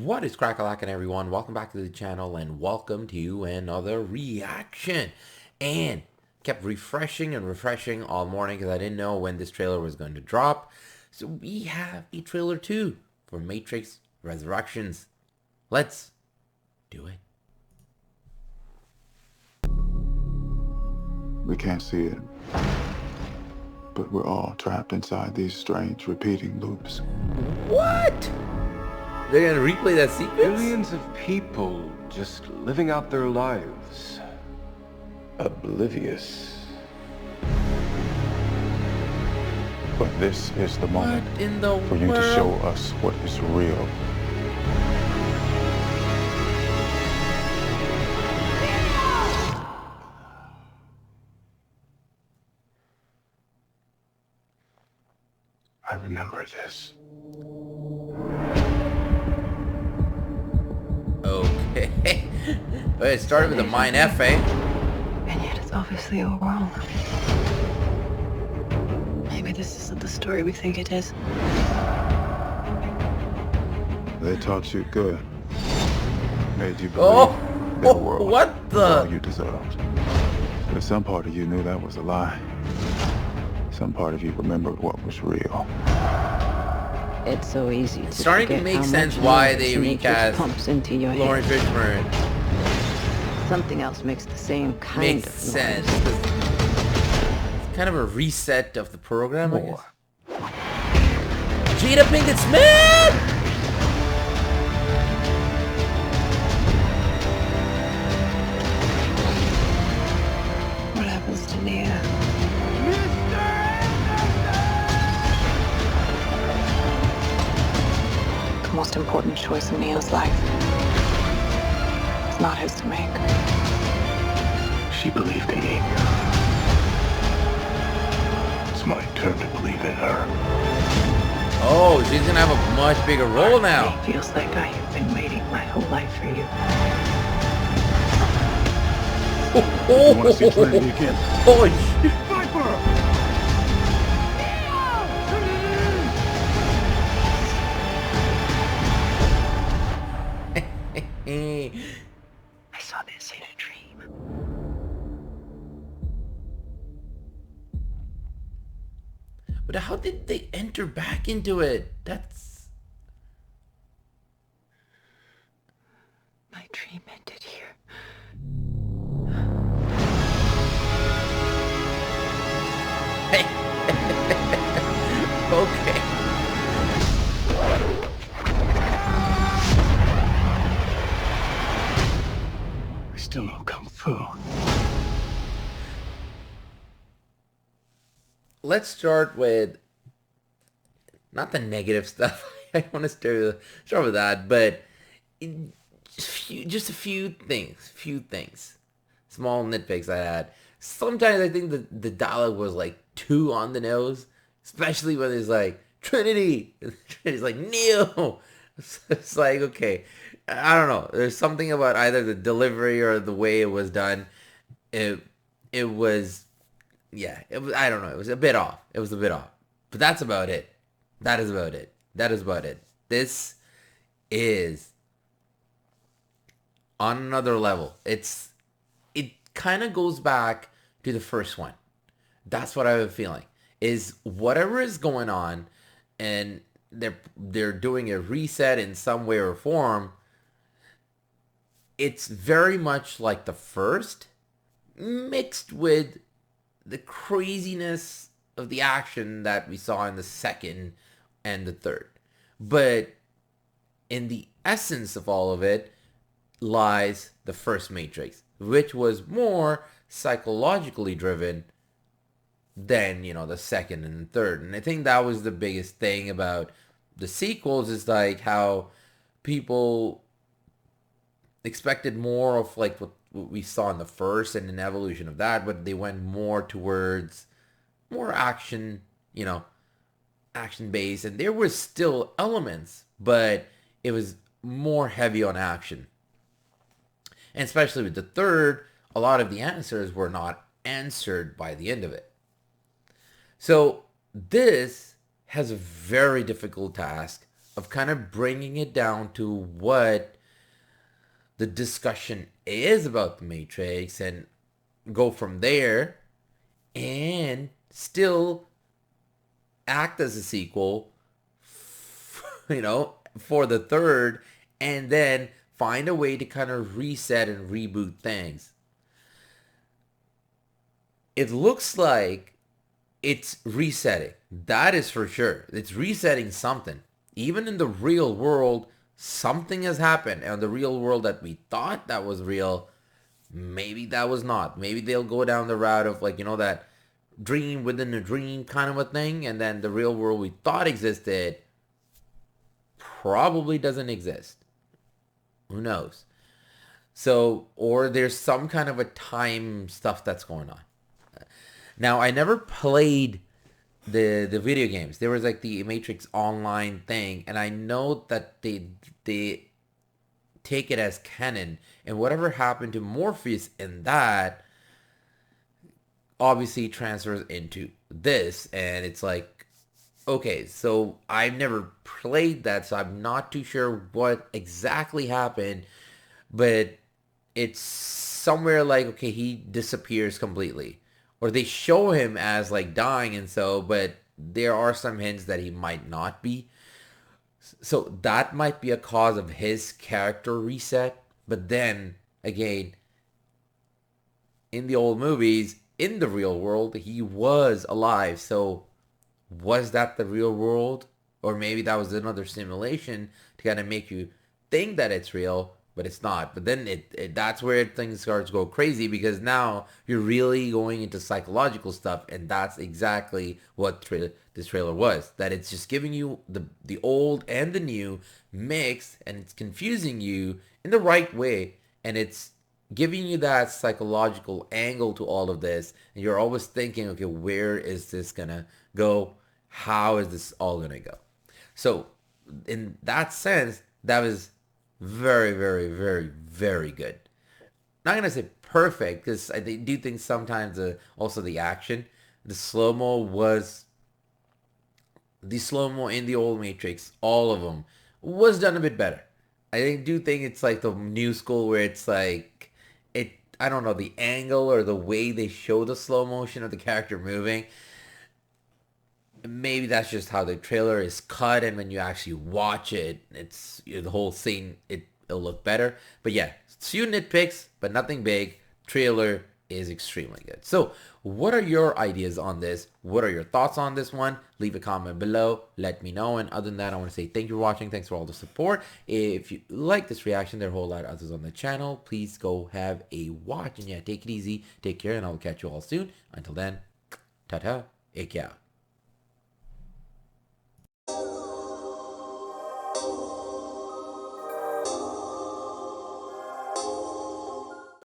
What is crack-a-lackin', everyone? Welcome back to the channel and welcome to another reaction. And kept refreshing and refreshing all morning because I didn't know when this trailer was going to drop. So we have a trailer 2 for Matrix Resurrections. Let's do it. We can't see it, but we're all trapped inside these strange repeating loops. What? They're gonna replay that sequence? Millions of people just living out their lives, oblivious. But this is the moment What in the for you world? to show us what is real. I remember this. Okay. But it started with a mine F, eh? And yet it's obviously all wrong. Maybe this isn't the story we think it is. They taught you good. Made you believe Oh, their world what was all the? you deserved. But some part of you knew that was a lie. Some part of you remembered what was real. It's so easy to It's starting to forget make how sense much why noise they the Matrix recast pumps into your Lauren head. Fishburne. Something else makes the same kind Makes of sense. noise. It's kind of a reset of the program, I More. guess. Jada Pinkett Smith! What happens to Nia? The most important choice in Nia's life. It's not his to make. She believed in me. It's my turn to believe in her. Oh, she's gonna have a much bigger role now. It feels like I have been waiting my whole life for you. Oh, You want to see Trinity again? holy shit. I saw this in a dream. But how did they enter back into it? That's... My dream ended here. Okay. I still know Kung Fu. Let's start with not the negative stuff. I want to start with that, but just a few things, small nitpicks I had. Sometimes I think the dialogue was like too on the nose, especially when it's like Trinity. Trinity's like Neo. It's like, okay, I don't know. There's something about either the delivery or the way it was done. It was. Yeah, it was, I don't know. It was a bit off. But that's about it. That is about it. This is on another level. It kind of goes back to the first one. That's what I have a feeling. Is whatever is going on and they're doing a reset in some way or form, it's very much like the first mixed with the craziness of the action that we saw in the second and the third. But in the essence of all of it lies the first Matrix, which was more psychologically driven than, the second and the third. And I think that was the biggest thing about the sequels, is like how people expected more of like what we saw in the first and an evolution of that, but they went more towards more action, action based, and there was still elements, but it was more heavy on action. And especially with the third, a lot of the answers were not answered by the end of it. So this has a very difficult task of kind of bringing it down to what the discussion is about the Matrix and go from there, and still act as a sequel, for the third, and then find a way to kind of reset and reboot things. It looks like it's resetting. That is for sure. It's resetting something. Even in the real world, something has happened. And the real world that we thought that was real, maybe that was not. Maybe they'll go down the route of that dream within a dream kind of a thing. And then the real world we thought existed probably doesn't exist. Who knows? So, or there's some kind of a time stuff that's going on. Now, I never played the video games. There was like the Matrix Online thing, and I know that they take it as canon, and whatever happened to Morpheus in that obviously transfers into this, and it's like, okay, so I've never played that, so I'm not too sure what exactly happened, but it's somewhere like, okay, he disappears completely. Or they show him as like dying and so, but there are some hints that he might not be. So that might be a cause of his character reset. But then, again, in the old movies, in the real world, he was alive. So was that the real world? Or maybe that was another simulation to kind of make you think that it's real, but it's not. But then that's where things start to go crazy, because now you're really going into psychological stuff, and that's exactly what this trailer was. That it's just giving you the old and the new mix, and it's confusing you in the right way, and it's giving you that psychological angle to all of this, and you're always thinking, okay, where is this gonna go? How is this all gonna go? So in that sense, that was very, very, very, very good. Not gonna say perfect, because I do think sometimes also the action, the slow-mo in the old Matrix, all of them, was done a bit better. Do think it's like the new school where it's like, I don't know, the angle or the way they show the slow motion of the character moving. Maybe that's just how the trailer is cut, and when you actually watch it, it's the whole scene, it'll look better. But yeah, it's few nitpicks, but nothing big. Trailer is extremely good. So what are your ideas on this? What are your thoughts on this one? Leave a comment below, let me know. And other than that, I want to say thank you for watching. Thanks for all the support. If you like this reaction, there are a whole lot of others on the channel. Please go have a watch, and yeah, take it easy, take care, and I'll catch you all soon. Until then, ta-ta, ek out.